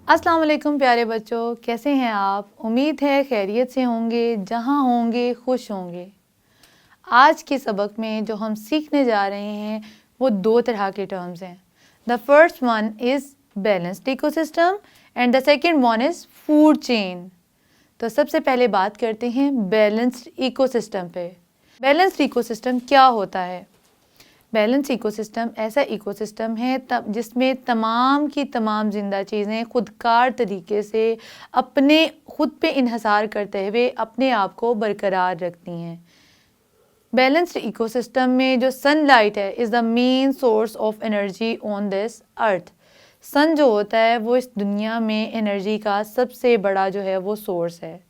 अस्सलाम वालेकुम प्यारे बच्चों, कैसे हैं आप? उम्मीद है खैरियत से होंगे, जहाँ होंगे खुश होंगे। आज के सबक में जो हम सीखने जा रहे हैं वो दो तरह के टर्म्स हैं। The first one is balanced ecosystem and the second one is food chain. तो सबसे पहले बात करते हैं बैलेंस्ड इकोसिस्टम पे। बैलेंस्ड इकोसिस्टम क्या होता है? बैलेंस इकोसिस्टम ऐसा इकोसिस्टम है तब जिसमें तमाम की तमाम जिंदा चीज़ें खुदकार तरीके से अपने खुद पे इन्हसार करते हुए अपने आप को बरकरार रखती हैं। बैलेंस्ड इकोसिस्टम में जो सनलाइट है is the main source of energy on this earth. Sun जो होता है वो इस दुनिया में एनर्जी का सबसे बड़ा जो है वो सोर्स है।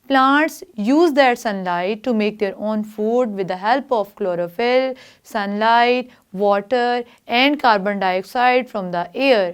Plants use that sunlight to make their own food with the help of chlorophyll, sunlight, water, and carbon dioxide from the air.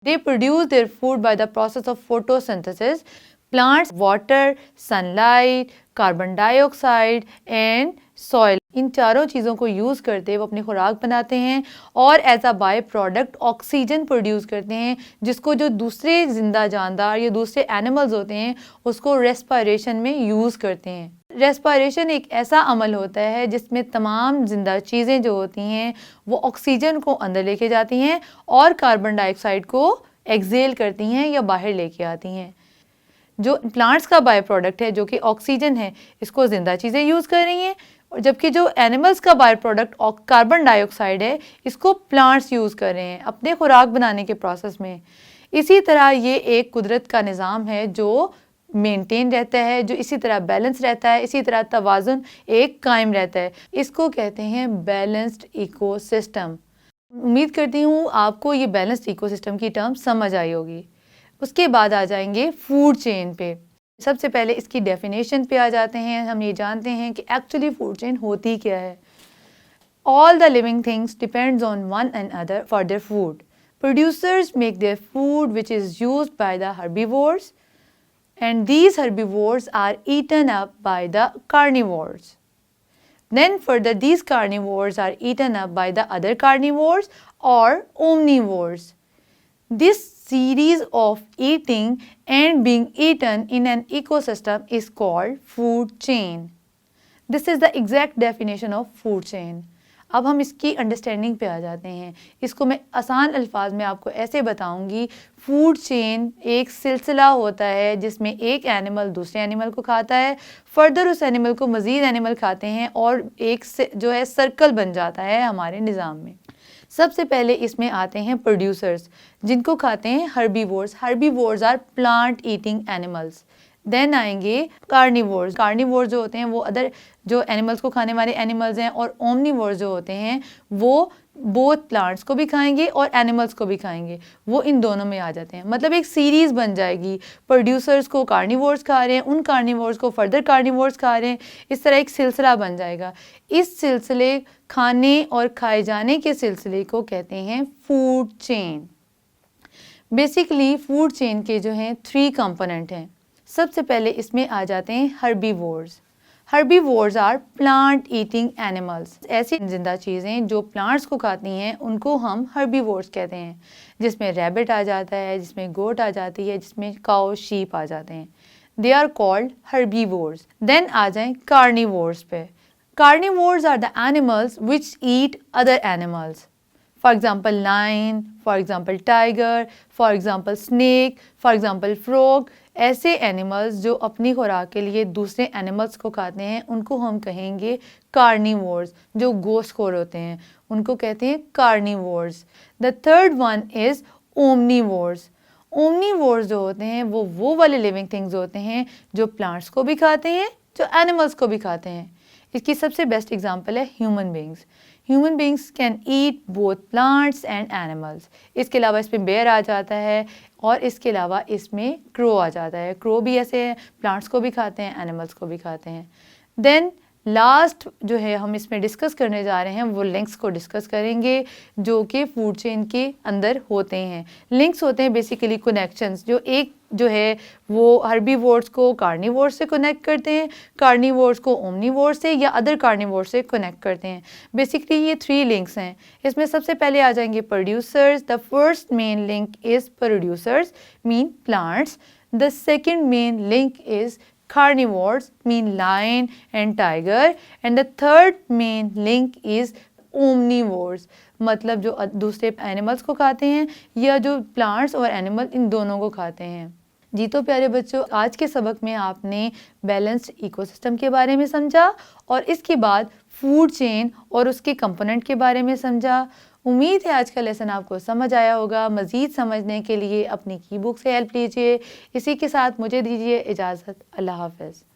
They produce their food by the process of photosynthesis. Plants water, sunlight, carbon dioxide and soil, इन चारों चीज़ों को use करते वो अपनी खुराक बनाते हैं और as a byproduct oxygen produce करते हैं, जिसको जो दूसरे जिंदा जानदार या दूसरे एनिमल्स होते हैं उसको रेस्पिरेशन में यूज़ करते हैं। रेस्पिरेशन एक ऐसा अमल होता है जिसमें तमाम जिंदा चीज़ें जो होती हैं वो ऑक्सीजन को अंदर लेके जाती हैं और कार्बन डाइऑक्साइड को एक्सेल करती हैं या बाहर लेके आती हैं। जो प्लांट्स का बाय प्रोडक्ट है जो कि ऑक्सीजन है, इसको ज़िंदा चीज़ें यूज़ कर रही हैं, और जबकि जो एनिमल्स का बाय प्रोडक्ट कार्बन डाइऑक्साइड है इसको प्लांट्स यूज़ कर रहे हैं अपने खुराक बनाने के प्रोसेस में। इसी तरह ये एक कुदरत का निज़ाम है जो मेंटेन रहता है, जो इसी तरह बैलेंस रहता है, इसी तरह तवाज़ुन एक कायम रहता है। इसको कहते हैं बैलेंस्ड इकोसिस्टम। उम्मीद करती हूँ आपको ये बैलेंस्ड इकोसिस्टम की टर्म समझ आई होगी। उसके बाद आ जाएंगे फूड चेन पे। सबसे पहले इसकी डेफिनेशन पे आ जाते हैं। हम ये जानते हैं कि एक्चुअली फूड चेन होती क्या है। All the living things depends on one and other for their food. Producers make their food which is used by the herbivores and these herbivores are eaten up by the carnivores. Then further these carnivores are eaten up by the other carnivores or omnivores. This series of eating and being eaten in an ecosystem is called food chain. This is the exact definition of food chain. अब हम इसकी understanding पे आ जाते हैं। इसको मैं आसान अल्फाज में आपको ऐसे बताऊंगी। फूड चेन एक सिलसिला होता है जिसमें एक एनिमल दूसरे एनिमल को खाता है, फर्दर उस एनिमल को मज़ीद एनिमल खाते हैं और एक से जो है सर्कल बन जाता है हमारे निज़ाम में। सबसे पहले इसमें आते हैं प्रोड्यूसर्स, जिनको खाते हैं herbivores. Herbivores are plant eating animals. Then आएंगे कार्निवोर्स। कार्निवोर्स जो होते हैं वो अदर जो एनिमल्स को खाने वाले एनिमल्स हैं, और ओमनिवोर्स जो होते हैं वो बोथ प्लांट्स को भी खाएंगे और एनिमल्स को भी खाएंगे। वो इन दोनों में आ जाते हैं। मतलब एक सीरीज़ बन जाएगी। प्रोड्यूसर्स को कार्निवोर्स खा रहे हैं, उन कार्निवोर्स को फर्दर कार्निवोर्स खा रहे हैं, इस तरह एक सिलसिला बन जाएगा। इस सिलसिले खाने और खाए जाने के सिलसिले को कहते हैं food chain. Basically food chain के जो हैं 3 कंपोनेंट हैं। सबसे पहले इसमें आ जाते हैं herbivores. Herbivores are plant eating animals. ऐसी जिंदा चीज़ें जो प्लांट्स को खाती हैं उनको हम हर्बीवोर्स कहते हैं, जिसमें रैबिट आ जाता है, जिसमें गोट आ जाती है, जिसमें काउ शीप आ जाते हैं। They are called herbivores. Then आ जाएं कार्निवोर्स पे। Carnivores are the animals which eat other animals. For example lion, for example tiger, for example snake, for example frog। ऐसे एनिमल्स जो अपनी खुराक के लिए दूसरे एनिमल्स को खाते हैं उनको हम कहेंगे कार्निवोर्स। जो गोश्तखोर होते हैं उनको कहते हैं carnivores. The third one is omnivores. Omnivores जो होते हैं वो वाले लिविंग थिंग्स होते हैं जो प्लांट्स को भी खाते हैं, जो एनिमल्स को भी खाते हैं। इसकी सबसे बेस्ट एग्जांपल है human beings. Human beings can eat both plants and animals. इसके अलावा इसमें बेयर आ जाता है और इसके अलावा इसमें क्रो आ जाता है। क्रो भी ऐसे हैं, प्लांट्स को भी खाते हैं, एनिमल्स को भी खाते हैं। देन लास्ट जो है हम इसमें डिस्कस करने जा रहे हैं वो लिंक्स को डिस्कस करेंगे जो कि फूड चेन के अंदर होते हैं। लिंक्स होते हैं बेसिकली कनेक्शंस, जो एक जो है वो हर्बीवोर्स को कार्निवोर्स से कनेक्ट करते हैं, कार्निवोर्स को ओमनीवोर्स से या अदर कार्निवोर्स से कनेक्ट करते हैं। बेसिकली ये 3 लिंक्स हैं। इसमें सबसे पहले आ जाएंगे producers. The first main link is producers mean plants. The second main link is carnivores mean lion and tiger, and the third main link is omnivores, मतलब जो दूसरे एनिमल्स को खाते हैं या जो प्लांट्स और एनिमल इन दोनों को खाते हैं। जी तो प्यारे बच्चों, आज के सबक में आपने बैलेंस्ड इकोसिस्टम के बारे में समझा और इसके बाद फूड चेन और उसके कंपोनेंट के बारे में समझा। उम्मीद है आज का लेसन आपको समझ आया होगा। मज़ीद समझने के लिए अपनी की बुक से हेल्प लीजिए। इसी के साथ मुझे दीजिए इजाज़त। अल्लाह हाफ़िज़।